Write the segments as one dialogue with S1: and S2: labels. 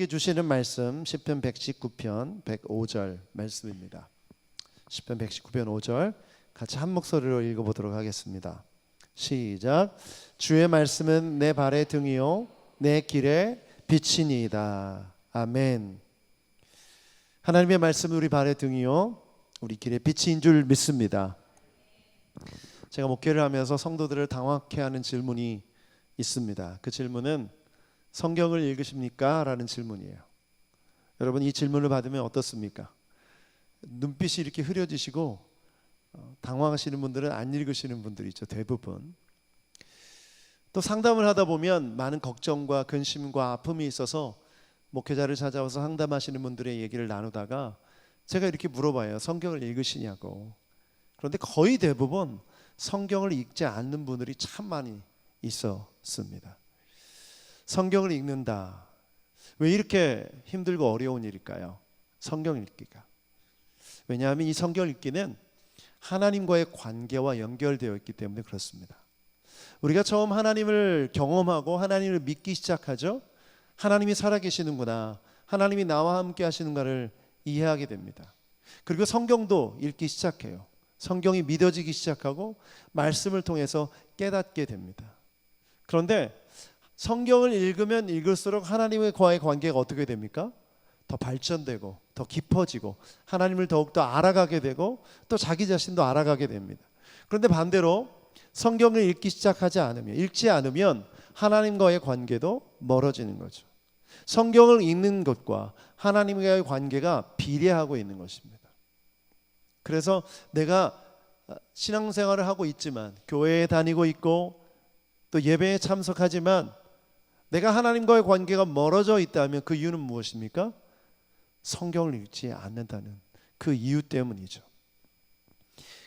S1: 주시는 말씀 시편 119편 105절 말씀입니다. 시편 119편 5절 같이 한 목소리로 읽어보도록 하겠습니다. 시작. 주의 말씀은 내 발의 등이요 내 길의 빛이니이다. 아멘. 하나님의 말씀은 우리 발의 등이요 우리 길의 빛인 줄 믿습니다. 제가 목회를 하면서 성도들을 당황케 하는 질문이 있습니다. 그 질문은 성경을 읽으십니까? 라는 질문이에요. 여러분, 이 질문을 받으면 어떻습니까? 눈빛이 이렇게 흐려지시고 당황하시는 분들은 안 읽으시는 분들이 있죠. 대부분. 또 상담을 하다 보면 많은 걱정과 근심과 아픔이 있어서 목회자를 찾아와서 상담하시는 분들의 얘기를 나누다가 제가 이렇게 물어봐요. 성경을 읽으시냐고. 그런데 거의 대부분 성경을 읽지 않는 분들이 참 많이 있었습니다. 성경을 읽는다. 왜 이렇게 힘들고 어려운 일일까요? 성경 읽기가. 왜냐하면 이 성경 읽기는 하나님과의 관계와 연결되어 있기 때문에 그렇습니다. 우리가 처음 하나님을 경험하고 하나님을 믿기 시작하죠. 하나님이 살아계시는구나, 하나님이 나와 함께 하시는가를 이해하게 됩니다. 그리고 성경도 읽기 시작해요. 성경이 믿어지기 시작하고 말씀을 통해서 깨닫게 됩니다. 그런데 성경을 읽으면 읽을수록 하나님과의 관계가 어떻게 됩니까? 더 발전되고 더 깊어지고 하나님을 더욱더 알아가게 되고 또 자기 자신도 알아가게 됩니다. 그런데 반대로 성경을 읽지 않으면 하나님과의 관계도 멀어지는 거죠. 성경을 읽는 것과 하나님과의 관계가 비례하고 있는 것입니다. 그래서 내가 신앙생활을 하고 있지만, 교회에 다니고 있고 또 예배에 참석하지만 내가 하나님과의 관계가 멀어져 있다면 그 이유는 무엇입니까? 성경을 읽지 않는다는 그 이유 때문이죠.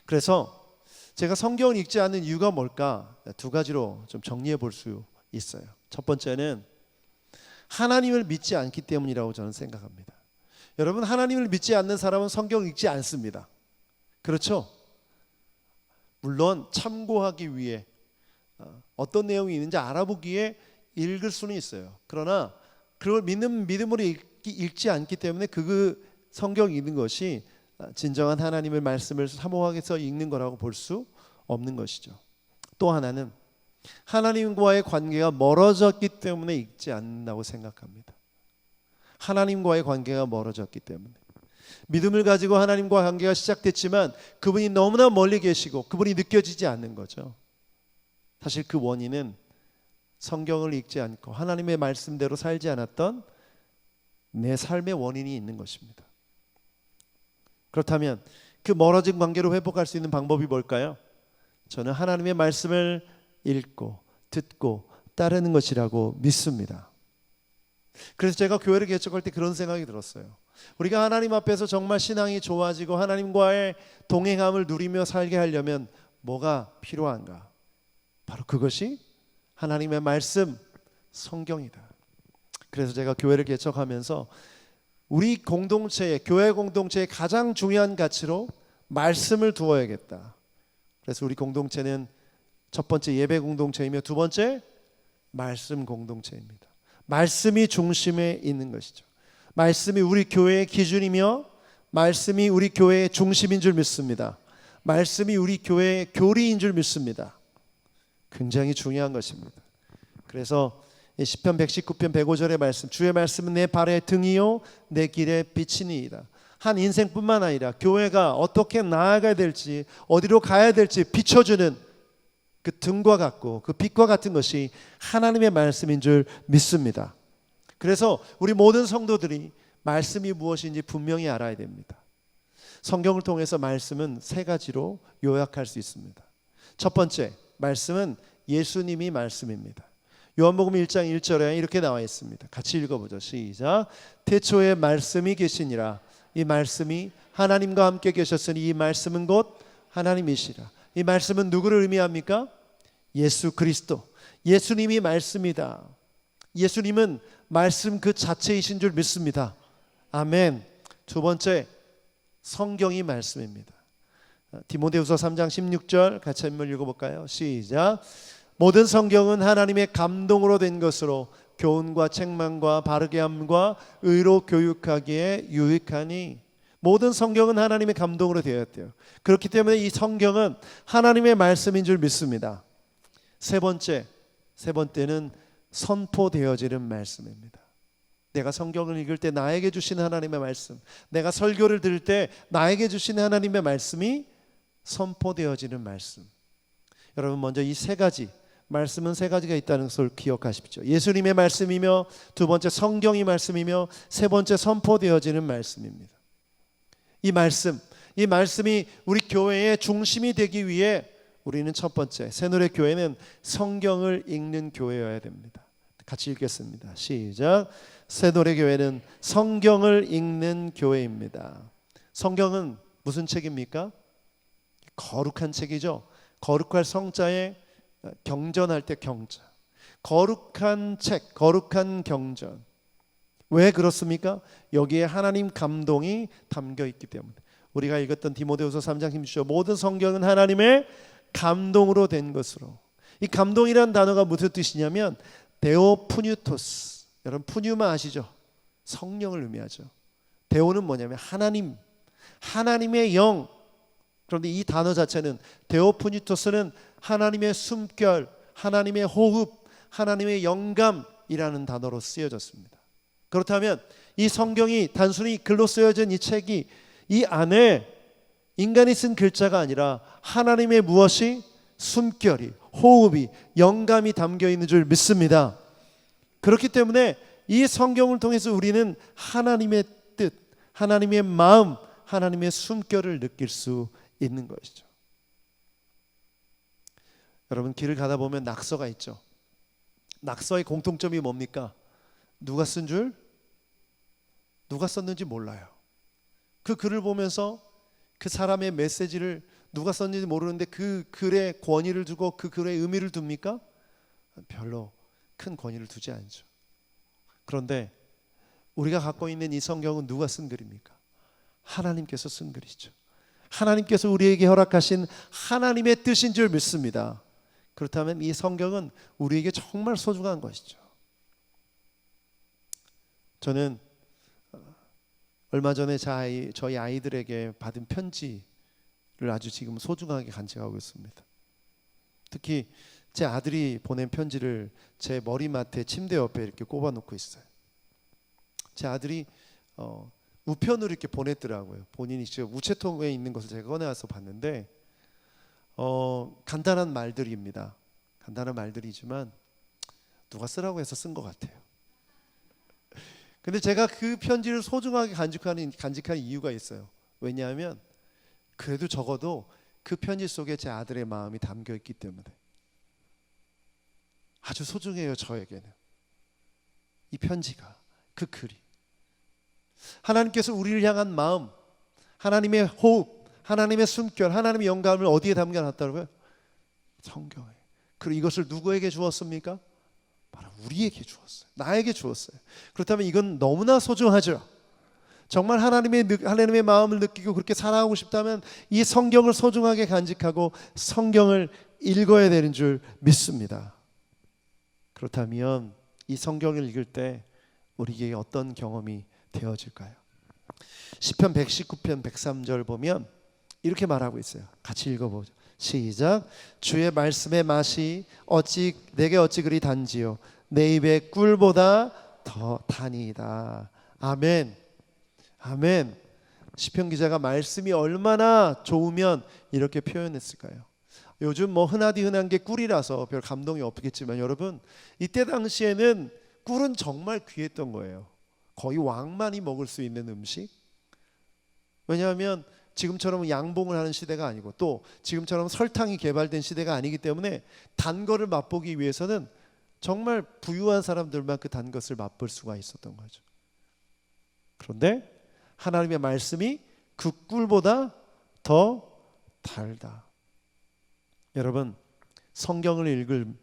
S1: 그래서 제가 성경을 읽지 않는 이유가 뭘까? 두 가지로 좀 정리해 볼 수 있어요. 첫 번째는 하나님을 믿지 않기 때문이라고 저는 생각합니다. 여러분, 하나님을 믿지 않는 사람은 성경을 읽지 않습니다. 그렇죠? 물론 참고하기 위해 어떤 내용이 있는지 알아보기에 읽을 수는 있어요. 그러나 그걸 믿음으로 읽지 않기 때문에 그 성경 읽는 것이 진정한 하나님의 말씀을 사모하게서 읽는 거라고 볼 수 없는 것이죠. 또 하나는 하나님과의 관계가 멀어졌기 때문에 읽지 않는다고 생각합니다. 하나님과의 관계가 멀어졌기 때문에. 믿음을 가지고 하나님과 관계가 시작됐지만 그분이 너무나 멀리 계시고 그분이 느껴지지 않는 거죠. 사실 그 원인은 성경을 읽지 않고 하나님의 말씀대로 살지 않았던 내 삶의 원인이 있는 것입니다. 그렇다면 그 멀어진 관계로 회복할 수 있는 방법이 뭘까요? 저는 하나님의 말씀을 읽고 듣고 따르는 것이라고 믿습니다. 그래서 제가 교회를 개척할 때 그런 생각이 들었어요. 우리가 하나님 앞에서 정말 신앙이 좋아지고 하나님과의 동행함을 누리며 살게 하려면 뭐가 필요한가? 바로 그것이 하나님의 말씀, 성경이다. 그래서 제가 교회를 개척하면서 우리 공동체의, 교회 공동체의 가장 중요한 가치로 말씀을 두어야겠다. 그래서 우리 공동체는 첫 번째 예배 공동체이며 두 번째 말씀 공동체입니다. 말씀이 중심에 있는 것이죠. 말씀이 우리 교회의 기준이며 말씀이 우리 교회의 중심인 줄 믿습니다. 말씀이 우리 교회의 교리인 줄 믿습니다. 굉장히 중요한 것입니다. 그래서 시편 119편 105절의 말씀, 주의 말씀은 내 발의 등이요 내 길의 빛이니이다. 한 인생뿐만 아니라 교회가 어떻게 나아가야 될지, 어디로 가야 될지 비춰주는 그 등과 같고 그 빛과 같은 것이 하나님의 말씀인 줄 믿습니다. 그래서 우리 모든 성도들이 말씀이 무엇인지 분명히 알아야 됩니다. 성경을 통해서 말씀은 세 가지로 요약할 수 있습니다. 첫 번째, 말씀은 예수님이 말씀입니다. 요한복음 1장 1절에 이렇게 나와 있습니다. 같이 읽어보죠. 시작. 태초에 말씀이 계시니라. 이 말씀이 하나님과 함께 계셨으니 이 말씀은 곧 하나님이시라. 이 말씀은 누구를 의미합니까? 예수 그리스도. 예수님이 말씀이다. 예수님은 말씀 그 자체이신 줄 믿습니다. 아멘. 두 번째, 성경이 말씀입니다. 디모데후서 3장 16절 같이 한번 읽어볼까요? 시작. 모든 성경은 하나님의 감동으로 된 것으로 교훈과 책망과 바르게 함과 의로 교육하기에 유익하니. 모든 성경은 하나님의 감동으로 되었대요. 그렇기 때문에 이 성경은 하나님의 말씀인 줄 믿습니다. 세 번째는 선포되어지는 말씀입니다. 내가 성경을 읽을 때 나에게 주시는 하나님의 말씀, 내가 설교를 들을 때 나에게 주시는 하나님의 말씀이 선포되어지는 말씀. 여러분, 먼저 이 세 가지 말씀은 세 가지가 있다는 것을 기억하십시오. 예수님의 말씀이며, 두 번째 성경이 말씀이며, 세 번째 선포되어지는 말씀입니다. 이 말씀이 우리 교회의 중심이 되기 위해 우리는 첫 번째, 새누리교회는 성경을 읽는 교회여야 됩니다. 같이 읽겠습니다. 시작. 새누리교회는 성경을 읽는 교회입니다. 성경은 무슨 책입니까? 거룩한 책이죠. 거룩할 성자에 경전할 때 경자. 거룩한 책, 거룩한 경전. 왜 그렇습니까? 여기에 하나님 감동이 담겨 있기 때문에. 우리가 읽었던 디모데후서 3장 16절, 모든 성경은 하나님의 감동으로 된 것으로. 이 감동이라는 단어가 무슨 뜻이냐면 데오푸뉴토스. 여러분, 푸뉴마 아시죠? 성령을 의미하죠. 데오는 뭐냐면 하나님, 하나님의 영. 그런데 이 단어 자체는, 데오푸뉴토스는 하나님의 숨결, 하나님의 호흡, 하나님의 영감이라는 단어로 쓰여졌습니다. 그렇다면 이 성경이 단순히 글로 쓰여진 이 책이 이 안에 인간이 쓴 글자가 아니라 하나님의 무엇이 숨결이, 호흡이, 영감이 담겨 있는 줄 믿습니다. 그렇기 때문에 이 성경을 통해서 우리는 하나님의 뜻, 하나님의 마음, 하나님의 숨결을 느낄 수 있는 것이죠. 여러분, 길을 가다 보면 낙서가 있죠. 낙서의 공통점이 뭡니까? 누가 쓴 줄? 누가 썼는지 몰라요. 그 글을 보면서 그 사람의 메시지를 누가 썼는지 모르는데 그 글에 권위를 두고 그 글에 의미를 둡니까? 별로 큰 권위를 두지 않죠. 그런데 우리가 갖고 있는 이 성경은 누가 쓴 글입니까? 하나님께서 쓴 글이죠. 하나님께서 우리에게 허락하신 하나님의 뜻인 줄 믿습니다. 그렇다면 이 성경은 우리에게 정말 소중한 것이죠. 저는 얼마 전에 저희 아이들에게 받은 편지를 아주 지금 소중하게 간직하고 있습니다. 특히 제 아들이 보낸 편지를 제 머리맡에 침대 옆에 이렇게 꼽아놓고 있어요. 제 아들이 우편으로 이렇게 보냈더라고요. 본인이 지금 우체통에 있는 것을 제가 꺼내와서 봤는데 간단한 말들입니다. 간단한 말들이지만 누가 쓰라고 해서 쓴 것 같아요. 근데 제가 그 편지를 소중하게 간직하는 이유가 있어요. 왜냐하면 그래도 적어도 그 편지 속에 제 아들의 마음이 담겨 있기 때문에 아주 소중해요. 저에게는 이 편지가, 그 글이. 하나님께서 우리를 향한 마음, 하나님의 호흡, 하나님의 숨결, 하나님의 영감을 어디에 담겨놨다고요? 성경에. 그리고 이것을 누구에게 주었습니까? 바로 우리에게 주었어요. 나에게 주었어요. 그렇다면 이건 너무나 소중하죠. 정말 하나님의 마음을 느끼고 그렇게 살아가고 싶다면 이 성경을 소중하게 간직하고 성경을 읽어야 되는 줄 믿습니다. 그렇다면 이 성경을 읽을 때 우리에게 어떤 경험이 되어질까요? 시편 119편 103절 보면 이렇게 말하고 있어요. 같이 읽어보죠. 시작. 주의 말씀의 맛이 내게 어찌 그리 단지요 내 입의 꿀보다 더 다니이다. 아멘. 아멘. 시편 기자가 말씀이 얼마나 좋으면 이렇게 표현했을까요? 요즘 흔한 게 꿀이라서 별 감동이 없겠지만 여러분, 이때 당시에는 꿀은 정말 귀했던 거예요. 거의 왕만이 먹을 수 있는 음식. 왜냐하면 지금처럼 양봉을 하는 시대가 아니고 또 지금처럼 설탕이 개발된 시대가 아니기 때문에 단 거를 맛보기 위해서는 정말 부유한 사람들만 그 단 것을 맛볼 수가 있었던 거죠. 그런데 하나님의 말씀이 그 꿀보다 더 달다. 여러분, 성경을 읽음을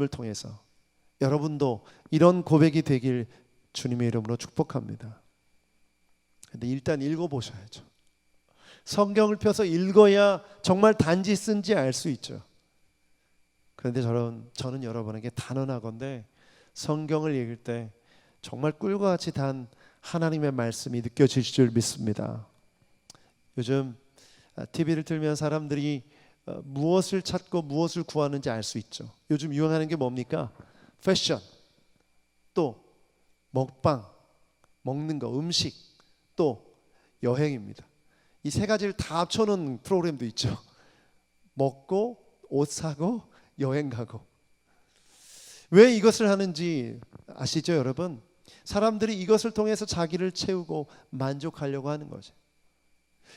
S1: 통해서 여러분도 이런 고백이 되길 주님의 이름으로 축복합니다. 근데 일단 읽어보셔야죠. 성경을 펴서 읽어야 정말 단지 쓴지 알 수 있죠. 그런데 저는 여러분에게 단언하건대 성경을 읽을 때 정말 꿀과 같이 단 하나님의 말씀이 느껴질 줄 믿습니다. 요즘 TV를 틀면 사람들이 무엇을 찾고 무엇을 구하는지 알 수 있죠. 요즘 유행하는 게 뭡니까? 패션, 또 먹방, 먹는 거, 음식, 또 여행입니다. 이 세 가지를 다 합쳐놓은 프로그램도 있죠. 먹고 옷 사고 여행 가고. 왜 이것을 하는지 아시죠, 여러분? 사람들이 이것을 통해서 자기를 채우고 만족하려고 하는 거죠.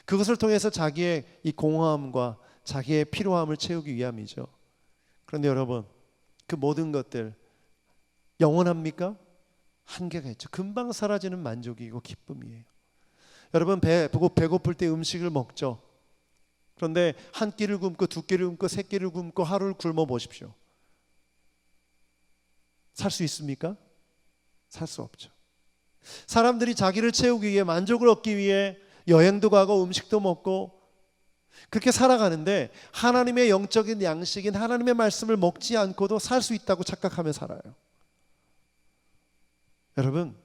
S1: 그것을 통해서 자기의 이 공허함과 자기의 피로함을 채우기 위함이죠. 그런데 여러분, 그 모든 것들 영원합니까? 한계가 있죠. 금방 사라지는 만족이고 기쁨이에요. 여러분, 배고플 때 음식을 먹죠. 그런데 한 끼를 굶고 두 끼를 굶고 세 끼를 굶고 하루를 굶어 보십시오. 살 수 있습니까? 살 수 없죠. 사람들이 자기를 채우기 위해, 만족을 얻기 위해 여행도 가고 음식도 먹고 그렇게 살아가는데, 하나님의 영적인 양식인 하나님의 말씀을 먹지 않고도 살 수 있다고 착각하며 살아요. 여러분,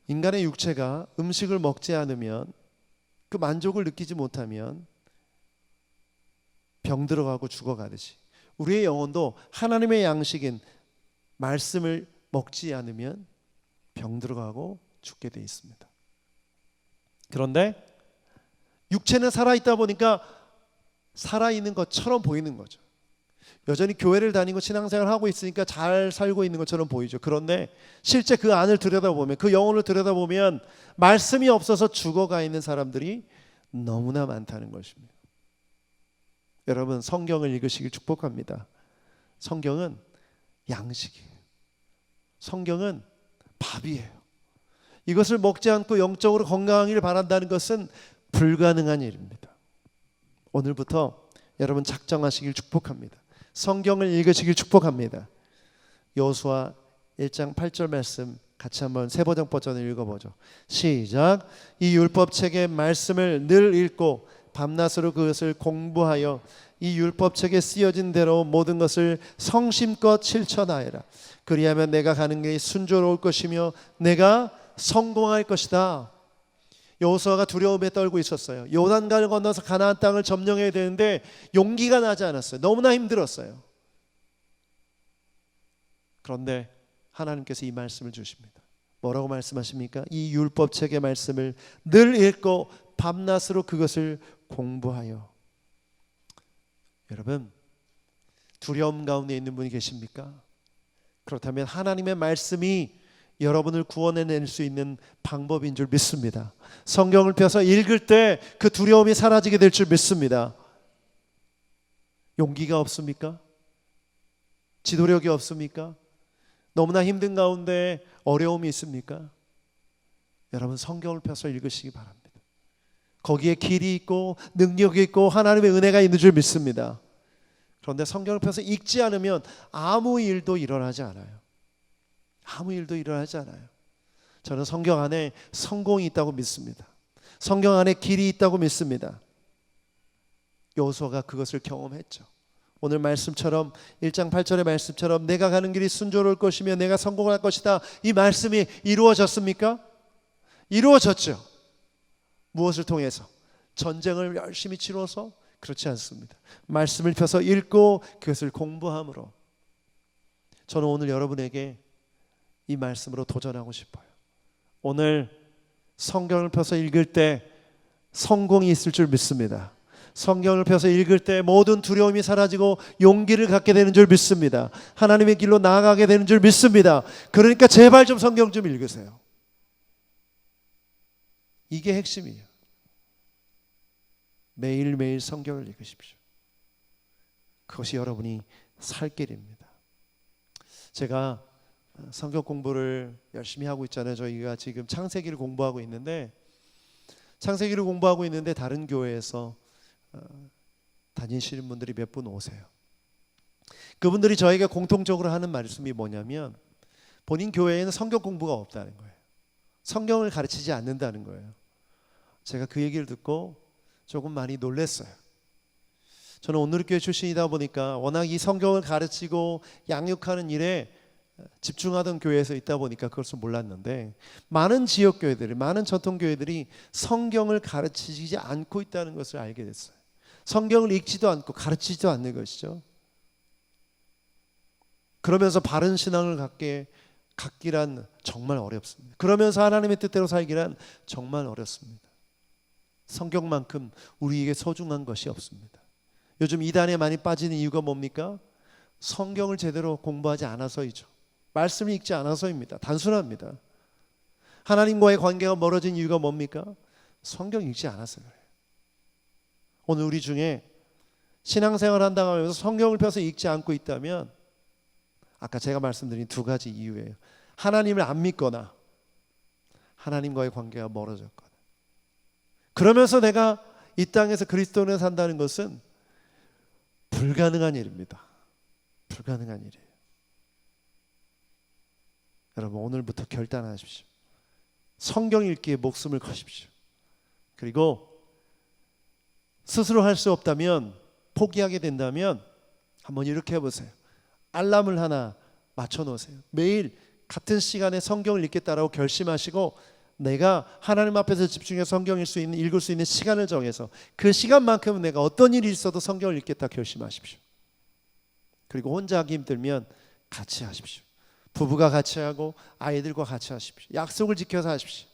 S1: 인간의 육체가 음식을 먹지 않으면, 그 만족을 느끼지 못하면 병들어가고 죽어가듯이, 우리의 영혼도 하나님의 양식인 말씀을 먹지 않으면 병들어가고 죽게 돼 있습니다. 그런데 육체는 살아있다 보니까 살아있는 것처럼 보이는 거죠. 여전히 교회를 다니고 신앙생활을 하고 있으니까 잘 살고 있는 것처럼 보이죠. 그런데 실제 그 안을 들여다보면, 그 영혼을 들여다보면 말씀이 없어서 죽어가 있는 사람들이 너무나 많다는 것입니다. 여러분, 성경을 읽으시길 축복합니다. 성경은 양식이에요. 성경은 밥이에요. 이것을 먹지 않고 영적으로 건강하기를 바란다는 것은 불가능한 일입니다. 오늘부터 여러분 작정하시길 축복합니다. 성경을 읽으시길 축복합니다. 여호수아 1장 8절 말씀 같이 한번 세 버전을 읽어보죠. 시작. 이 율법책의 말씀을 늘 읽고 밤낮으로 그것을 공부하여 이 율법책에 쓰여진 대로 모든 것을 성심껏 실천하여라. 그리하면 내가 가는 길이 순조로울 것이며 내가 성공할 것이다. 여호수아가 두려움에 떨고 있었어요. 요단강을 건너서 가나안 땅을 점령해야 되는데 용기가 나지 않았어요. 너무나 힘들었어요. 그런데 하나님께서 이 말씀을 주십니다. 뭐라고 말씀하십니까? 이 율법책의 말씀을 늘 읽고 밤낮으로 그것을 공부하여. 여러분, 두려움 가운데 있는 분이 계십니까? 그렇다면 하나님의 말씀이 여러분을 구원해낼 수 있는 방법인 줄 믿습니다. 성경을 펴서 읽을 때 그 두려움이 사라지게 될 줄 믿습니다. 용기가 없습니까? 지도력이 없습니까? 너무나 힘든 가운데 어려움이 있습니까? 여러분, 성경을 펴서 읽으시기 바랍니다. 거기에 길이 있고 능력이 있고 하나님의 은혜가 있는 줄 믿습니다. 그런데 성경을 펴서 읽지 않으면 아무 일도 일어나지 않아요. 아무 일도 일어나지 않아요. 저는 성경 안에 성공이 있다고 믿습니다. 성경 안에 길이 있다고 믿습니다. 여호수아가 그것을 경험했죠. 오늘 말씀처럼 1장 8절의 말씀처럼 내가 가는 길이 순조로울 것이며 내가 성공할 것이다. 이 말씀이 이루어졌습니까? 이루어졌죠. 무엇을 통해서? 전쟁을 열심히 치러서? 그렇지 않습니다. 말씀을 펴서 읽고 그것을 공부함으로. 저는 오늘 여러분에게 이 말씀으로 도전하고 싶어요. 오늘 성경을 펴서 읽을 때 성공이 있을 줄 믿습니다. 성경을 펴서 읽을 때 모든 두려움이 사라지고 용기를 갖게 되는 줄 믿습니다. 하나님의 길로 나아가게 되는 줄 믿습니다. 그러니까 제발 좀 성경 좀 읽으세요. 이게 핵심이에요. 매일매일 성경을 읽으십시오. 그것이 여러분이 살 길입니다. 제가 성경 공부를 열심히 하고 있잖아요. 저희가 지금 창세기를 공부하고 있는데 다른 교회에서 다니시는 분들이 몇 분 오세요. 그분들이 저에게 공통적으로 하는 말씀이 뭐냐면 본인 교회에는 성경 공부가 없다는 거예요. 성경을 가르치지 않는다는 거예요. 제가 그 얘기를 듣고 조금 많이 놀랐어요. 저는 오늘교회 출신이다 보니까 워낙 이 성경을 가르치고 양육하는 일에 집중하던 교회에서 있다 보니까 그것을 몰랐는데, 많은 지역교회들이, 많은 전통교회들이 성경을 가르치지 않고 있다는 것을 알게 됐어요. 성경을 읽지도 않고 가르치지도 않는 것이죠. 그러면서 바른 신앙을 갖기란 정말 어렵습니다. 그러면서 하나님의 뜻대로 살기란 정말 어렵습니다. 성경만큼 우리에게 소중한 것이 없습니다. 요즘 이단에 많이 빠지는 이유가 뭡니까? 성경을 제대로 공부하지 않아서이죠. 말씀을 읽지 않아서입니다. 단순합니다. 하나님과의 관계가 멀어진 이유가 뭡니까? 성경 읽지 않아서 그래요. 오늘 우리 중에 신앙생활 한다고 하면서 성경을 펴서 읽지 않고 있다면, 아까 제가 말씀드린 두 가지 이유예요. 하나님을 안 믿거나 하나님과의 관계가 멀어졌거나. 그러면서 내가 이 땅에서 그리스도인으로 산다는 것은 불가능한 일입니다. 불가능한 일이에요. 여러분, 오늘부터 결단하십시오. 성경 읽기에 목숨을 거십시오. 그리고 스스로 할 수 없다면, 포기하게 된다면 한번 이렇게 해보세요. 알람을 하나 맞춰놓으세요. 매일 같은 시간에 성경을 읽겠다라고 결심하시고, 내가 하나님 앞에서 집중해서 성경 읽을 수 있는 시간을 정해서 그 시간만큼은 내가 어떤 일이 있어도 성경을 읽겠다 결심하십시오. 그리고 혼자 하기 힘들면 같이 하십시오. 부부가 같이 하고 아이들과 같이 하십시오. 약속을 지켜서 하십시오.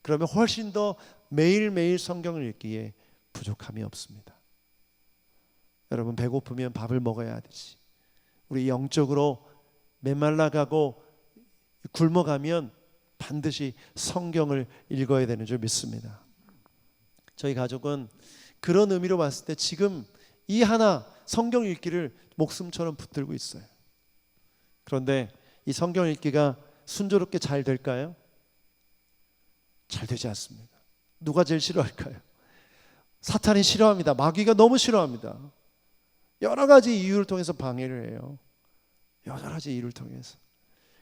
S1: 그러면 훨씬 더 매일매일 성경을 읽기에 부족함이 없습니다. 여러분, 배고프면 밥을 먹어야 하듯이 우리 영적으로 메말라가고 굶어가면 반드시 성경을 읽어야 되는 줄 믿습니다. 저희 가족은 그런 의미로 봤을 때 지금 이 하나 성경 읽기를 목숨처럼 붙들고 있어요. 그런데 이 성경 읽기가 순조롭게 잘 될까요? 잘 되지 않습니다. 누가 제일 싫어할까요? 사탄이 싫어합니다. 마귀가 너무 싫어합니다. 여러 가지 이유를 통해서 방해를 해요. 여러 가지 이유를 통해서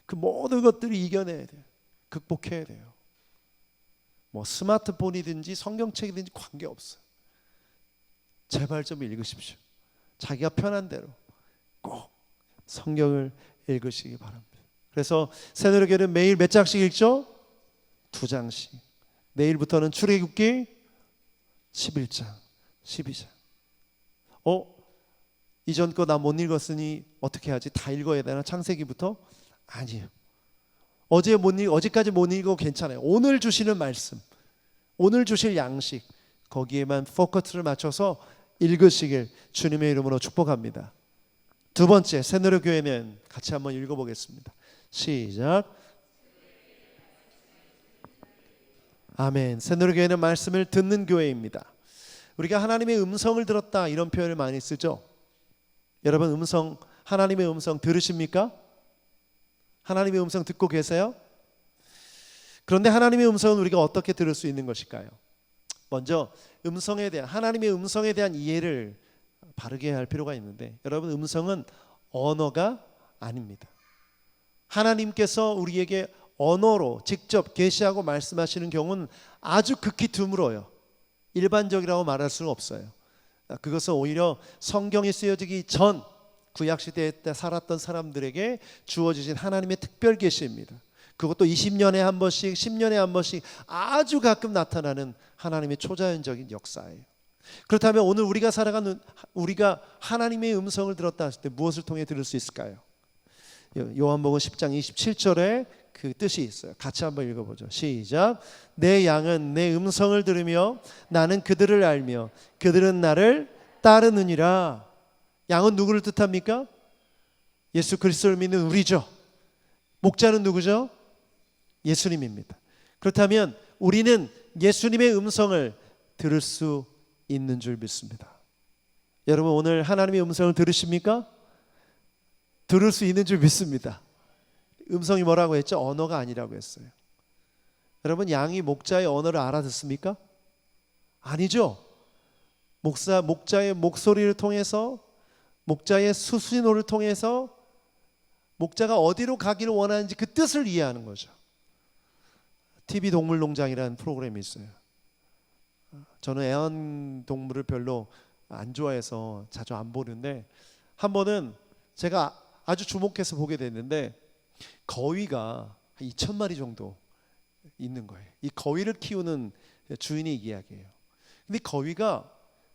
S1: 그 모든 것들을 이겨내야 돼요. 극복해야 돼요. 뭐 스마트폰이든지 성경책이든지 관계없어요. 제발 좀 읽으십시오. 자기가 편한 대로 꼭 성경을 읽으시기 바랍니다. 그래서 새누리교회는 매일 몇 장씩 읽죠? 2장씩. 내일부터는 출애굽기 11장, 12장. 이전 거 나 못 읽었으니 어떻게 하지? 다 읽어야 되나? 창세기부터? 아니에요. 어제까지 못 읽어도 괜찮아요. 오늘 주시는 말씀, 오늘 주실 양식, 거기에만 포커스를 맞춰서 읽으시길 주님의 이름으로 축복합니다. 두 번째, 새누리교회는 같이 한번 읽어보겠습니다. 시작. 아멘. 새누리교회는 말씀을 듣는 교회입니다. 우리가 하나님의 음성을 들었다, 이런 표현을 많이 쓰죠. 여러분, 하나님의 음성 들으십니까? 하나님의 음성 듣고 계세요? 그런데 하나님의 음성은 우리가 어떻게 들을 수 있는 것일까요? 먼저 하나님의 음성에 대한 이해를 바르게 할 필요가 있는데, 여러분, 음성은 언어가 아닙니다. 하나님께서 우리에게 언어로 직접 계시하고 말씀하시는 경우는 아주 극히 드물어요. 일반적이라고 말할 수는 없어요. 그것은 오히려 성경이 쓰여지기 전 구약시대에 살았던 사람들에게 주어지신 하나님의 특별 계시입니다. 그것도 20년에 한 번씩, 10년에 한 번씩 아주 가끔 나타나는 하나님의 초자연적인 역사예요. 그렇다면 오늘 우리가 하나님의 음성을 들었다 하실 때 무엇을 통해 들을 수 있을까요? 요한복음 10장 27절에 그 뜻이 있어요. 같이 한번 읽어보죠. 시작. 내 양은 내 음성을 들으며 나는 그들을 알며 그들은 나를 따르느니라. 양은 누구를 뜻합니까? 예수 그리스도를 믿는 우리죠. 목자는 누구죠? 예수님입니다. 그렇다면 우리는 예수님의 음성을 들을 수 있는 줄 믿습니다. 여러분, 오늘 하나님의 음성을 들으십니까? 들을 수 있는 줄 믿습니다. 음성이 뭐라고 했죠? 언어가 아니라고 했어요. 여러분, 양이 목자의 언어를 알아듣습니까? 아니죠. 목자의 목소리를 통해서, 목자의 수신호를 통해서 목자가 어디로 가기를 원하는지 그 뜻을 이해하는 거죠. TV 동물농장이라는 프로그램이 있어요. 저는 애완동물을 별로 안 좋아해서 자주 안 보는데, 한 번은 제가 아주 주목해서 보게 됐는데 거위가 한 2,000마리 정도 있는 거예요. 이 거위를 키우는 주인의 이야기예요. 근데 거위가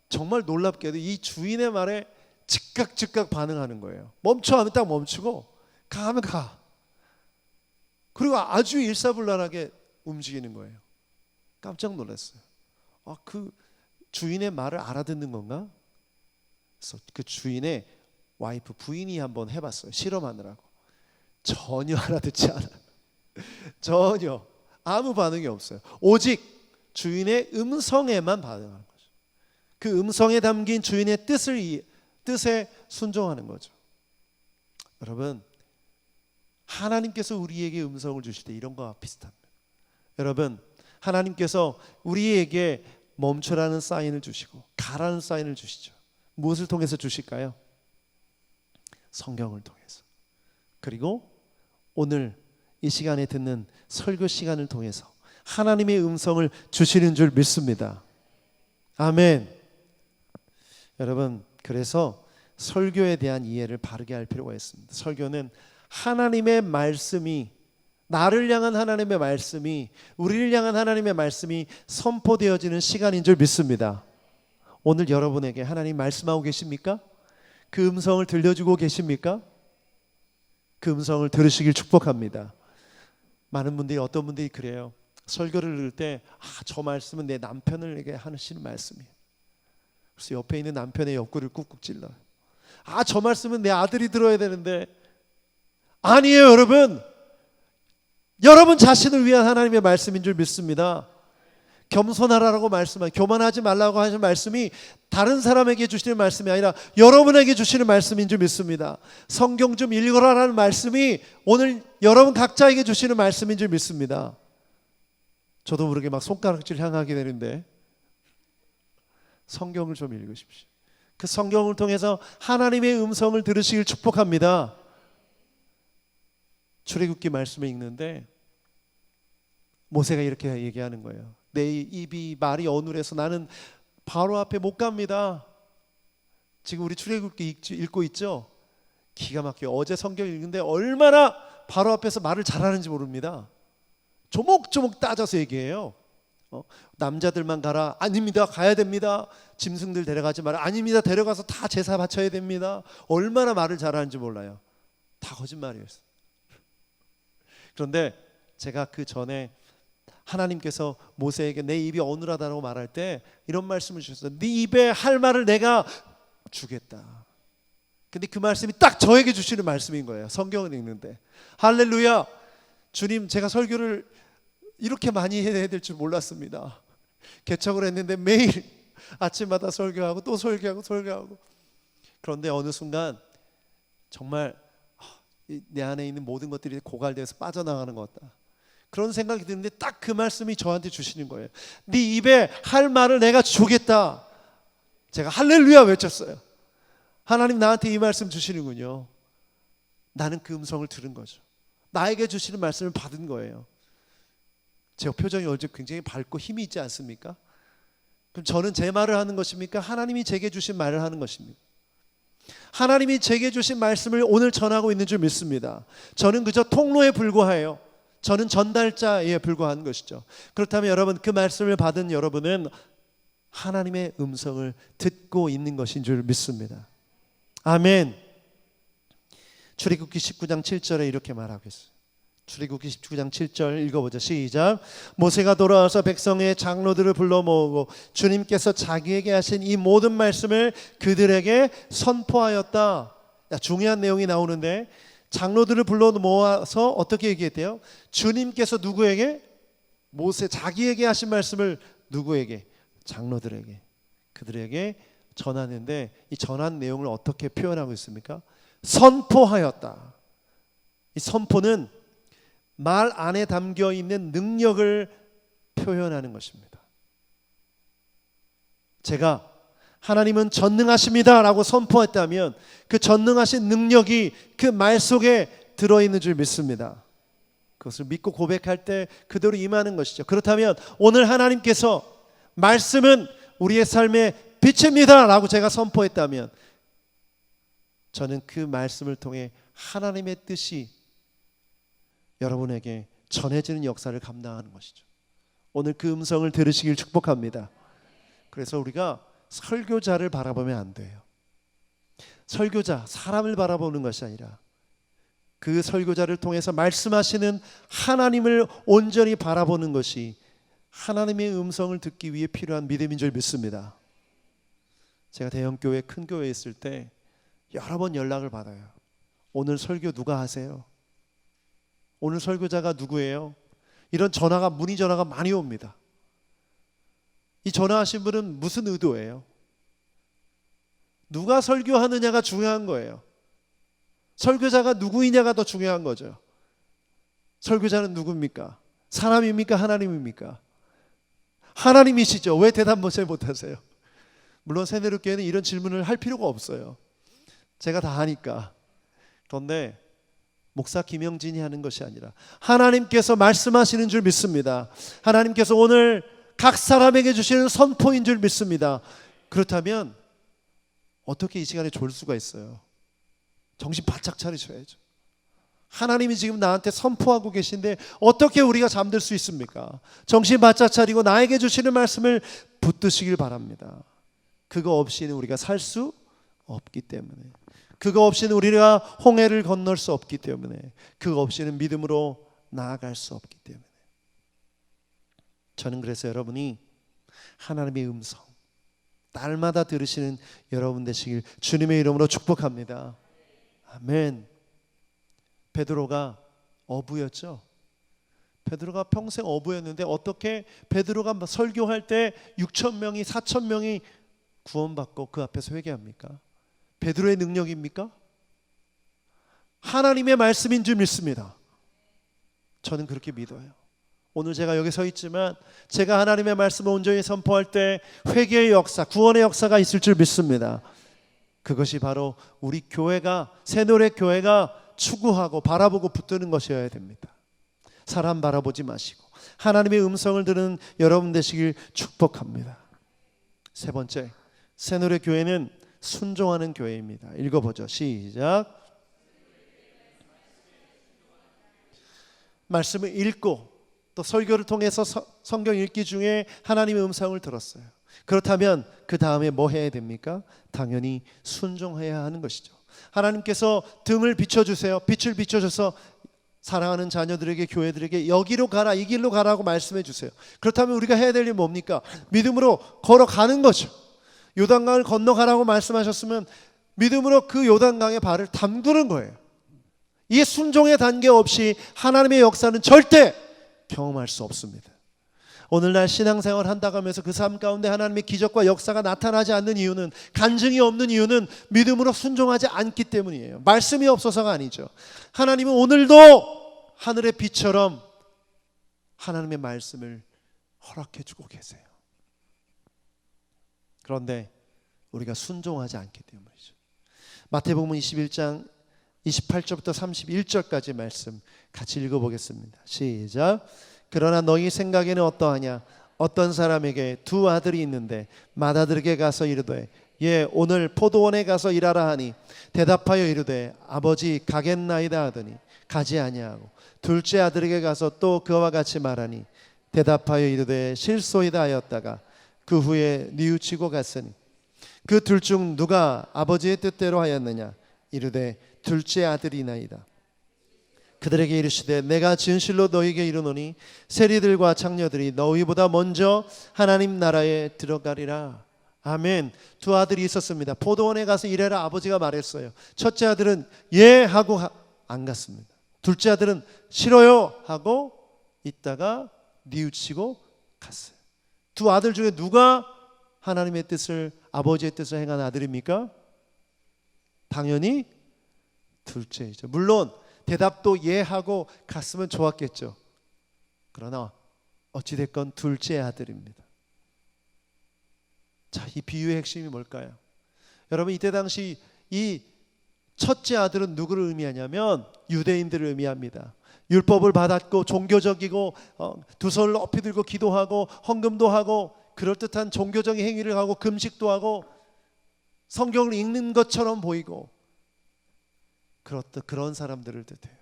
S1: 정말 놀랍게도 이 주인의 말에 즉각 반응하는 거예요. 멈춰 하면 딱 멈추고, 가 하면 가. 그리고 아주 일사불란하게 움직이는 거예요. 깜짝 놀랐어요. 그 주인의 말을 알아듣는 건가? 그래서 그 주인의 와이프, 부인이 한번 해봤어요. 실험하느라고. 전혀 알아듣지 않아요. 전혀 아무 반응이 없어요. 오직 주인의 음성에만 반응하는 거죠. 그 음성에 담긴 주인의 뜻에 순종하는 거죠. 여러분, 하나님께서 우리에게 음성을 주실 때 이런 거와 비슷합니다. 여러분, 하나님께서 우리에게 멈춰라는 사인을 주시고 가라는 사인을 주시죠. 무엇을 통해서 주실까요? 성경을 통해서. 그리고 오늘 이 시간에 듣는 설교 시간을 통해서 하나님의 음성을 주시는 줄 믿습니다. 아멘. 여러분, 그래서 설교에 대한 이해를 바르게 할 필요가 있습니다. 설교는 하나님의 말씀이, 나를 향한 하나님의 말씀이, 우리를 향한 하나님의 말씀이 선포되어지는 시간인 줄 믿습니다. 오늘 여러분에게 하나님 말씀하고 계십니까? 그 음성을 들려주고 계십니까? 그 음성을 들으시길 축복합니다. 많은 분들이, 어떤 분들이 그래요. 설교를 들을 때 저 말씀은 내 남편에게 하시는 말씀이에요. 그래서 옆에 있는 남편의 옆구리를 꾹꾹 찔러요. 저 말씀은 내 아들이 들어야 되는데. 아니에요, 여러분. 여러분 자신을 위한 하나님의 말씀인 줄 믿습니다. 겸손하라고 말씀한, 교만하지 말라고 하신 말씀이 다른 사람에게 주시는 말씀이 아니라 여러분에게 주시는 말씀인 줄 믿습니다. 성경 좀 읽어라라는 말씀이 오늘 여러분 각자에게 주시는 말씀인 줄 믿습니다. 저도 모르게 막 손가락질 향하게 되는데 성경을 좀 읽으십시오. 그 성경을 통해서 하나님의 음성을 들으시길 축복합니다. 출애굽기 말씀을 읽는데 모세가 이렇게 얘기하는 거예요. 내 입이 말이 어눌해서 나는 바로 앞에 못 갑니다. 지금 우리 출애굽기 읽고 있죠? 기가 막혀요. 어제 성경 읽는데 얼마나 바로 앞에서 말을 잘하는지 모릅니다. 조목조목 따져서 얘기해요. 남자들만 가라. 아닙니다. 가야 됩니다. 짐승들 데려가지 마라. 아닙니다. 데려가서 다 제사 바쳐야 됩니다. 얼마나 말을 잘하는지 몰라요. 다 거짓말이었어요. 그런데 제가 그 전에 하나님께서 모세에게 내 입이 어눌하다고 말할 때 이런 말씀을 주셨어요. 네 입에 할 말을 내가 주겠다. 근데 그 말씀이 딱 저에게 주시는 말씀인 거예요. 성경을 읽는데. 할렐루야. 주님, 제가 설교를 이렇게 많이 해야 될 줄 몰랐습니다. 개척을 했는데 매일 아침마다 설교하고 또 설교하고 그런데 어느 순간 정말 내 안에 있는 모든 것들이 고갈되어서 빠져나가는 것 같다. 그런 생각이 드는데 딱 그 말씀이 저한테 주시는 거예요. 네 입에 할 말을 내가 주겠다. 제가 할렐루야 외쳤어요. 하나님 나한테 이 말씀 주시는군요. 나는 그 음성을 들은 거죠. 나에게 주시는 말씀을 받은 거예요. 제 표정이 어제 굉장히 밝고 힘이 있지 않습니까? 그럼 저는 제 말을 하는 것입니까? 하나님이 제게 주신 말을 하는 것입니까? 하나님이 제게 주신 말씀을 오늘 전하고 있는 줄 믿습니다. 저는 그저 통로에 불과해요. 저는 전달자에 불과한 것이죠. 그렇다면 여러분, 그 말씀을 받은 여러분은 하나님의 음성을 듣고 있는 것인 줄 믿습니다. 아멘. 출애굽기 19장 7절에 이렇게 말하고 있어요. 출애굽기 19장 7절 읽어보자. 시작. 모세가 돌아와서 백성의 장로들을 불러 모으고 주님께서 자기에게 하신 이 모든 말씀을 그들에게 선포하였다. 중요한 내용이 나오는데 장로들을 불러 모아서 어떻게 얘기했대요? 주님께서 누구에게? 모세 자기에게 하신 말씀을 누구에게? 장로들에게, 그들에게 전하는데 이 전한 내용을 어떻게 표현하고 있습니까? 선포하였다. 이 선포는 말 안에 담겨 있는 능력을 표현하는 것입니다. 제가 하나님은 전능하십니다 라고 선포했다면 그 전능하신 능력이 그 말 속에 들어있는 줄 믿습니다. 그것을 믿고 고백할 때 그대로 임하는 것이죠. 그렇다면 오늘 하나님께서 말씀은 우리의 삶에 빛입니다 라고 제가 선포했다면 저는 그 말씀을 통해 하나님의 뜻이 여러분에게 전해지는 역사를 감당하는 것이죠. 오늘 그 음성을 들으시길 축복합니다. 그래서 우리가 설교자를 바라보면 안 돼요. 설교자, 사람을 바라보는 것이 아니라 그 설교자를 통해서 말씀하시는 하나님을 온전히 바라보는 것이 하나님의 음성을 듣기 위해 필요한 믿음인 줄 믿습니다. 제가 대형교회, 큰 교회에 있을 때 여러 번 연락을 받아요. 오늘 설교 누가 하세요? 오늘 설교자가 누구예요? 이런 전화가, 문의 전화가 많이 옵니다. 이 전화하신 분은 무슨 의도예요? 누가 설교하느냐가 중요한 거예요. 설교자가 누구이냐가 더 중요한 거죠. 설교자는 누굽니까? 사람입니까? 하나님입니까? 하나님이시죠. 왜 대답 못하세요? 물론 새내륙교회는 이런 질문을 할 필요가 없어요. 제가 다 하니까. 그런데 목사 김영진이 하는 것이 아니라 하나님께서 말씀하시는 줄 믿습니다. 하나님께서 오늘 각 사람에게 주시는 선포인 줄 믿습니다. 그렇다면 어떻게 이 시간에 졸 수가 있어요? 정신 바짝 차리셔야죠. 하나님이 지금 나한테 선포하고 계신데 어떻게 우리가 잠들 수 있습니까? 정신 바짝 차리고 나에게 주시는 말씀을 붙드시길 바랍니다. 그거 없이는 우리가 살 수 없기 때문에, 그거 없이는 우리가 홍해를 건널 수 없기 때문에, 그거 없이는 믿음으로 나아갈 수 없기 때문에, 저는 그래서 여러분이 하나님의 음성 날마다 들으시는 여러분 되시길 주님의 이름으로 축복합니다. 아멘. 베드로가 어부였죠. 베드로가 평생 어부였는데 어떻게 베드로가 설교할 때 6,000명이 4,000명이 구원받고 그 앞에서 회개합니까? 베드로의 능력입니까? 하나님의 말씀인 줄 믿습니다. 저는 그렇게 믿어요. 오늘 제가 여기 서 있지만 제가 하나님의 말씀을 온전히 선포할 때 회개의 역사, 구원의 역사가 있을 줄 믿습니다. 그것이 바로 우리 교회가, 새노래 교회가 추구하고 바라보고 붙드는 것이어야 됩니다. 사람 바라보지 마시고 하나님의 음성을 들은 여러분 되시길 축복합니다. 세 번째, 새노래 교회는 순종하는 교회입니다. 읽어보죠. 시작. 말씀을 읽고 또 설교를 통해서 성경 읽기 중에 하나님의 음성을 들었어요. 그렇다면 그 다음에 뭐 해야 됩니까? 당연히 순종해야 하는 것이죠. 하나님께서 등을 비춰주세요. 빛을 비춰줘서 사랑하는 자녀들에게, 교회들에게 여기로 가라, 이 길로 가라고 말씀해 주세요. 그렇다면 우리가 해야 될 일이 뭡니까? 믿음으로 걸어가는 거죠. 요단강을 건너가라고 말씀하셨으면 믿음으로 그 요단강에 발을 담그는 거예요. 이 순종의 단계 없이 하나님의 역사는 절대 경험할 수 없습니다. 오늘날 신앙생활 한다고 하면서 그 삶 가운데 하나님의 기적과 역사가 나타나지 않는 이유는, 간증이 없는 이유는 믿음으로 순종하지 않기 때문이에요. 말씀이 없어서가 아니죠. 하나님은 오늘도 하늘의 빛처럼 하나님의 말씀을 허락해 주고 계세요. 그런데 우리가 순종하지 않기 때문이죠. 마태복음 21장 28절부터 31절까지 말씀 같이 읽어보겠습니다. 시작. 그러나 너희 생각에는 어떠하냐? 어떤 사람에게 두 아들이 있는데 맏아들에게 가서 이르되 예 오늘 포도원에 가서 일하라 하니 대답하여 이르되 아버지 가겠나이다 하더니 가지 아니하고 둘째 아들에게 가서 또 그와 같이 말하니 대답하여 이르되 실소이다 하였다가 그 후에 뉘우치고 갔으니 그 둘 중 누가 아버지의 뜻대로 하였느냐? 이르되 둘째 아들이나이다. 그들에게 이르시되 내가 진실로 너희에게 이르노니 세리들과 창녀들이 너희보다 먼저 하나님 나라에 들어가리라. 아멘. 두 아들이 있었습니다. 포도원에 가서 일해라 아버지가 말했어요. 첫째 아들은 예 하고 안 갔습니다. 둘째 아들은 싫어요 하고 있다가 뉘우치고 갔어요. 두 아들 중에 누가 하나님의 뜻을, 아버지의 뜻을 행한 아들입니까? 당연히 둘째이죠. 물론 대답도 예 하고 갔으면 좋았겠죠. 그러나 어찌됐건 둘째 아들입니다. 자, 이 비유의 핵심이 뭘까요? 여러분, 이때 당시 이 첫째 아들은 누구를 의미하냐면 유대인들을 의미합니다. 율법을 받았고 종교적이고 두 손을 높이 들고 기도하고 헌금도 하고 그럴듯한 종교적인 행위를 하고 금식도 하고 성경을 읽는 것처럼 보이고 그런 사람들을 뜻해요.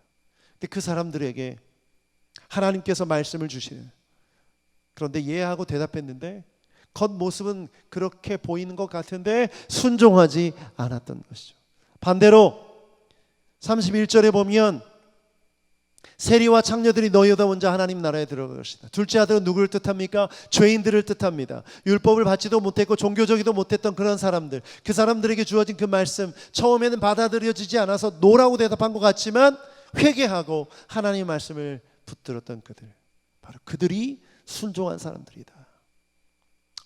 S1: 근데 그 사람들에게 하나님께서 말씀을 주시는, 그런데 예하고 대답했는데 겉모습은 그렇게 보이는 것 같은데 순종하지 않았던 것이죠. 반대로 31절에 보면 세리와 창녀들이 너희보다 먼저 하나님 나라에 들어갈 것이다. 둘째 아들은 누구를 뜻합니까? 죄인들을 뜻합니다. 율법을 받지도 못했고 종교적이도 못했던 그런 사람들, 그 사람들에게 주어진 그 말씀, 처음에는 받아들여지지 않아서 노라고 대답한 것 같지만 회개하고 하나님의 말씀을 붙들었던 그들, 바로 그들이 순종한 사람들이다.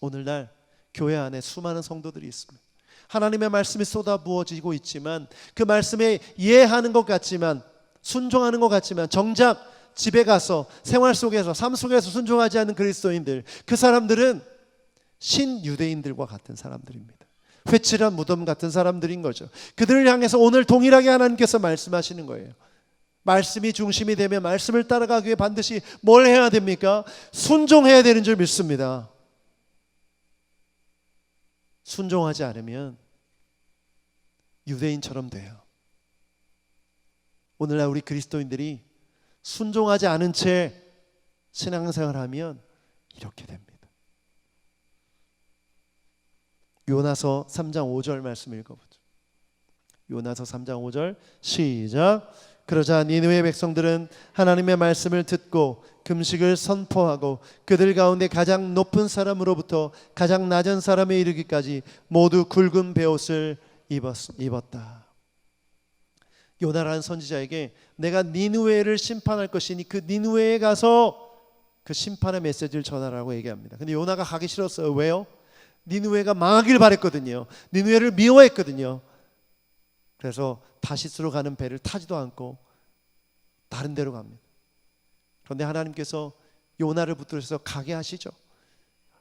S1: 오늘날 교회 안에 수많은 성도들이 있습니다. 하나님의 말씀이 쏟아부어지고 있지만 그 말씀에 이해하는 것 같지만, 순종하는 것 같지만 정작 집에 가서 생활 속에서, 삶 속에서 순종하지 않는 그리스도인들, 그 사람들은 신유대인들과 같은 사람들입니다. 회칠한 무덤 같은 사람들인 거죠. 그들을 향해서 오늘 동일하게 하나님께서 말씀하시는 거예요. 말씀이 중심이 되면 말씀을 따라가기 위해 반드시 뭘 해야 됩니까? 순종해야 되는 줄 믿습니다. 순종하지 않으면 유대인처럼 돼요. 오늘날 우리 그리스도인들이 순종하지 않은 채 신앙생활하면 이렇게 됩니다. 요나서 3장 5절 말씀 읽어보죠. 요나서 3장 5절 시작. 그러자 니느웨 백성들은 하나님의 말씀을 듣고 금식을 선포하고 그들 가운데 가장 높은 사람으로부터 가장 낮은 사람에 이르기까지 모두 굵은 베옷을 입었다. 요나라는 선지자에게 내가 니느웨를 심판할 것이니 그 니느웨에 가서 그 심판의 메시지를 전하라고 얘기합니다. 근데 요나가 가기 싫었어요. 왜요? 니느웨가 망하길 바랬거든요. 니느웨를 미워했거든요. 그래서 다시스로 가는 배를 타지도 않고 다른 데로 갑니다. 그런데 하나님께서 요나를 붙들어서 가게 하시죠.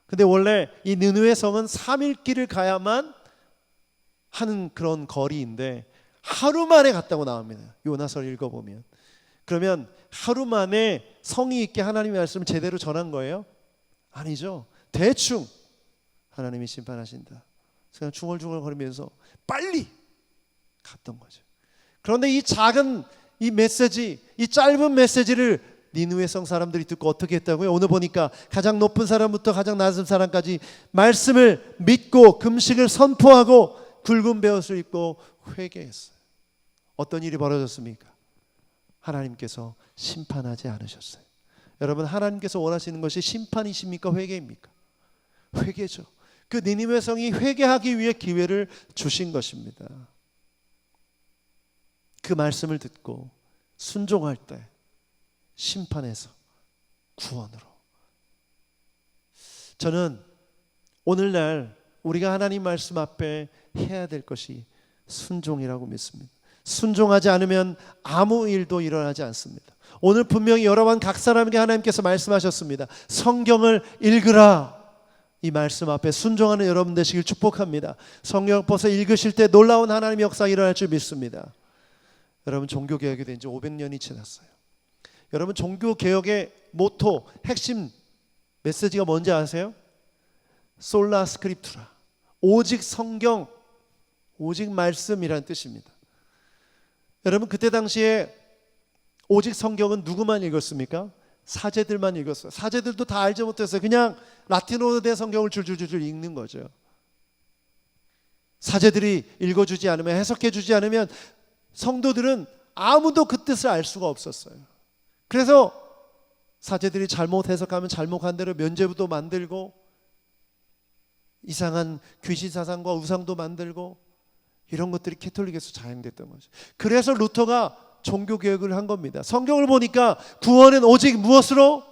S1: 근데 원래 이 느느웨 성은 3일 길을 가야만 하는 그런 거리인데 하루 만에 갔다고 나옵니다. 요나서를 읽어보면. 그러면 하루 만에 성의 있게 하나님의 말씀을 제대로 전한 거예요? 아니죠. 대충 하나님이 심판하신다. 그냥 중얼중얼거리면서 빨리 갔던 거죠. 그런데 이 작은 이 메시지, 이 짧은 메시지를 니느웨 성 사람들이 듣고 어떻게 했다고요? 오늘 보니까 가장 높은 사람부터 가장 낮은 사람까지 말씀을 믿고 금식을 선포하고 굵은 베옷을 입고 회개했어요. 어떤 일이 벌어졌습니까? 하나님께서 심판하지 않으셨어요. 여러분, 하나님께서 원하시는 것이 심판이십니까? 회개입니까? 회개죠. 그 니느웨 성이 회개하기 위해 기회를 주신 것입니다. 그 말씀을 듣고 순종할 때 심판에서 구원으로. 저는 오늘날 우리가 하나님 말씀 앞에 해야 될 것이 순종이라고 믿습니다. 순종하지 않으면 아무 일도 일어나지 않습니다. 오늘 분명히 여러 번 각 사람에게 하나님께서 말씀하셨습니다. 성경을 읽으라. 이 말씀 앞에 순종하는 여러분 되시길 축복합니다. 성경 벗어 읽으실 때 놀라운 하나님의 역사가 일어날 줄 믿습니다. 여러분, 종교개혁이 된 지 500년이 지났어요. 여러분, 종교개혁의 모토, 핵심 메시지가 뭔지 아세요? 솔라 스크립투라, 오직 성경, 오직 말씀이라는 뜻입니다. 여러분, 그때 당시에 오직 성경은 누구만 읽었습니까? 사제들만 읽었어요. 사제들도 다 알지 못했어요. 그냥 라틴어로 된 성경을 줄줄줄 읽는 거죠. 사제들이 읽어주지 않으면, 해석해주지 않으면 성도들은 아무도 그 뜻을 알 수가 없었어요. 그래서 사제들이 잘못 해석하면 잘못한 대로 면죄부도 만들고 이상한 귀신 사상과 우상도 만들고 이런 것들이 캐톨릭에서 자행됐던 거죠. 그래서 루터가 종교개혁을 한 겁니다. 성경을 보니까 구원은 오직 무엇으로?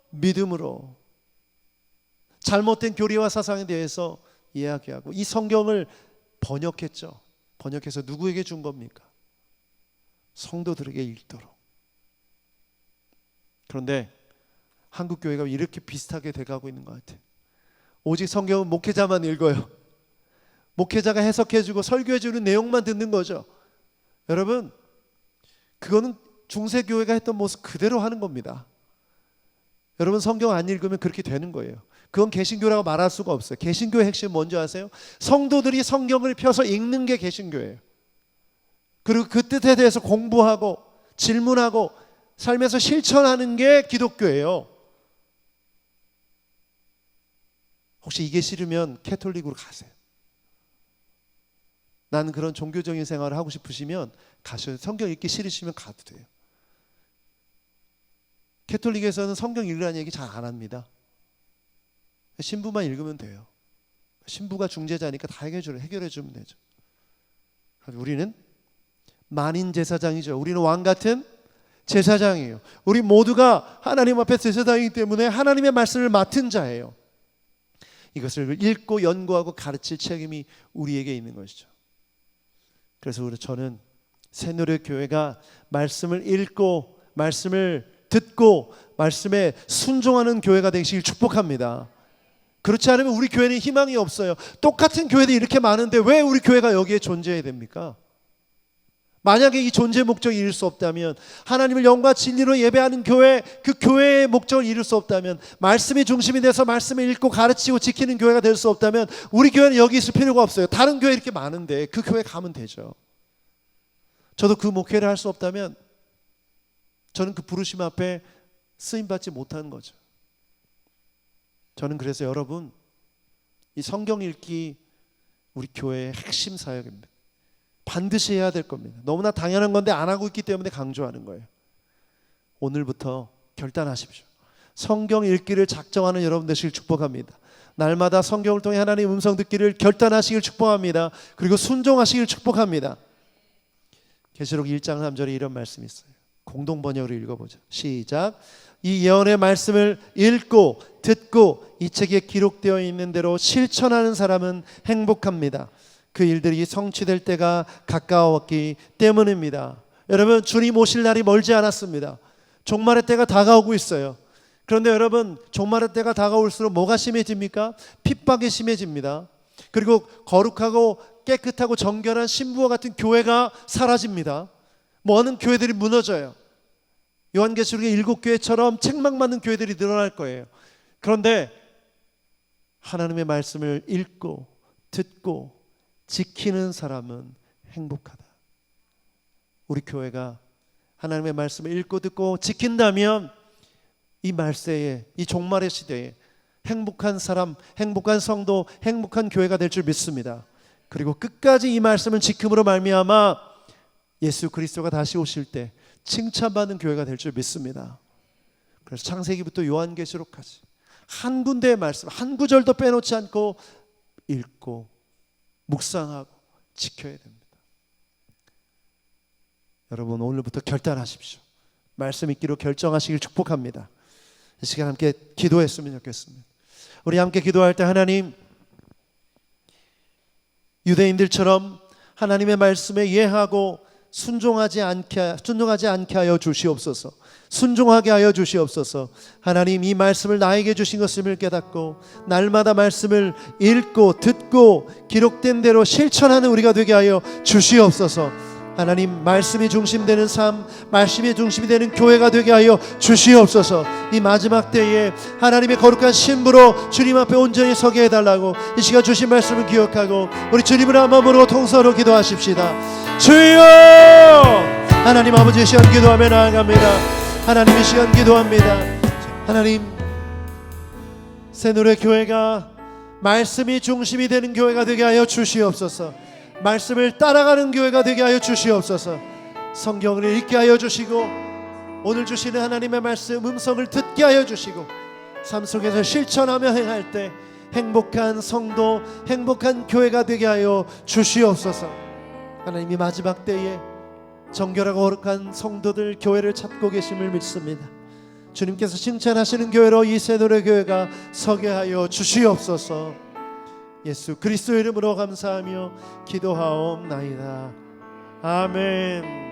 S1: 믿음으로. 잘못된 교리와 사상에 대해서 이야기하고 이 성경을 번역했죠. 번역해서 누구에게 준 겁니까? 성도들에게 읽도록. 그런데 한국 교회가 이렇게 비슷하게 돼가고 있는 것 같아요. 오직 성경은 목회자만 읽어요. 목회자가 해석해주고 설교해주는 내용만 듣는 거죠. 여러분, 그거는 중세교회가 했던 모습 그대로 하는 겁니다. 여러분, 성경 안 읽으면 그렇게 되는 거예요. 그건 개신교라고 말할 수가 없어요. 개신교의 핵심 뭔지 아세요? 성도들이 성경을 펴서 읽는 게 개신교예요. 그리고 그 뜻에 대해서 공부하고 질문하고 삶에서 실천하는 게 기독교예요. 혹시 이게 싫으면 캐톨릭으로 가세요. 나는 그런 종교적인 생활을 하고 싶으시면 가셔요. 성경 읽기 싫으시면 가도 돼요. 캐톨릭에서는 성경 읽으라는 얘기 잘 안 합니다. 신부만 읽으면 돼요. 신부가 중재자니까 다 해결해 주면 되죠. 우리는 만인 제사장이죠. 우리는 왕 같은 제사장이에요. 우리 모두가 하나님 앞에 제사장이기 때문에 하나님의 말씀을 맡은 자예요. 이것을 읽고 연구하고 가르칠 책임이 우리에게 있는 것이죠. 그래서 저는 새누리교회가 말씀을 읽고 말씀을 듣고 말씀에 순종하는 교회가 되시길 축복합니다. 그렇지 않으면 우리 교회는 희망이 없어요. 똑같은 교회들이 이렇게 많은데 왜 우리 교회가 여기에 존재해야 됩니까? 만약에 이 존재 목적이 이룰 수 없다면, 하나님을 영과 진리로 예배하는 교회, 그 교회의 목적을 이룰 수 없다면, 말씀이 중심이 돼서 말씀을 읽고 가르치고 지키는 교회가 될 수 없다면 우리 교회는 여기 있을 필요가 없어요. 다른 교회 이렇게 많은데 그 교회 가면 되죠. 저도 그 목회를 할 수 없다면 저는 그 부르심 앞에 쓰임받지 못하는 거죠. 저는 그래서 여러분, 이 성경 읽기 우리 교회의 핵심 사역입니다. 반드시 해야 될 겁니다. 너무나 당연한 건데 안 하고 있기 때문에 강조하는 거예요. 오늘부터 결단하십시오. 성경 읽기를 작정하는 여러분 되시길 축복합니다. 날마다 성경을 통해 하나님의 음성 듣기를 결단하시길 축복합니다. 그리고 순종하시길 축복합니다. 계시록 1장 3절에 이런 말씀이 있어요. 공동 번역으로 읽어보죠. 시작. 이 예언의 말씀을 읽고 듣고 이 책에 기록되어 있는 대로 실천하는 사람은 행복합니다. 그 일들이 성취될 때가 가까웠기 때문입니다. 여러분, 주님 오실 날이 멀지 않았습니다. 종말의 때가 다가오고 있어요. 그런데 여러분, 종말의 때가 다가올수록 뭐가 심해집니까? 핍박이 심해집니다. 그리고 거룩하고 깨끗하고 정결한 신부와 같은 교회가 사라집니다. 많은 교회들이 무너져요. 요한계시록의 7교회처럼 책망받는 교회들이 늘어날 거예요. 그런데 하나님의 말씀을 읽고 듣고 지키는 사람은 행복하다. 우리 교회가 하나님의 말씀을 읽고 듣고 지킨다면 이 말세에, 이 종말의 시대에 행복한 사람, 행복한 성도, 행복한 교회가 될 줄 믿습니다. 그리고 끝까지 이 말씀을 지킴으로 말미암아 예수 그리스도가 다시 오실 때 칭찬받는 교회가 될 줄 믿습니다. 그래서 창세기부터 요한계시록까지 한 군데의 말씀, 한 구절도 빼놓지 않고 읽고 묵상하고 지켜야 됩니다. 여러분, 오늘부터 결단하십시오. 말씀 읽기로 결정하시길 축복합니다. 이 시간 함께 기도했으면 좋겠습니다. 우리 함께 기도할 때, 하나님, 유대인들처럼 하나님의 말씀에 이해하고 순종하지 않게 하여 주시옵소서. 순종하게 하여 주시옵소서. 하나님, 이 말씀을 나에게 주신 것임을 깨닫고 날마다 말씀을 읽고 듣고 기록된 대로 실천하는 우리가 되게 하여 주시옵소서. 하나님, 말씀이 중심되는 삶, 말씀이 중심이 되는 교회가 되게 하여 주시옵소서. 이 마지막 때에 하나님의 거룩한 신부로 주님 앞에 온전히 서게 해달라고 이 시간 주신 말씀을 기억하고 우리 주님을 한 마음으로 통성으로 기도하십시다. 주여! 하나님 아버지, 이 시간 기도하며 나아갑니다. 하나님, 이 시간 기도합니다. 하나님, 새노래 교회가 말씀이 중심이 되는 교회가 되게 하여 주시옵소서. 말씀을 따라가는 교회가 되게 하여 주시옵소서. 성경을 읽게 하여 주시고 오늘 주시는 하나님의 말씀 음성을 듣게 하여 주시고 삶 속에서 실천하며 행할 때 행복한 성도, 행복한 교회가 되게 하여 주시옵소서. 하나님, 이 마지막 때에 정결하고 거룩한 성도들, 교회를 찾고 계심을 믿습니다. 주님께서 칭찬하시는 교회로 이 새노래 교회가 서게 하여 주시옵소서. 예수 그리스도의 이름으로 감사하며 기도하옵나이다. 아멘.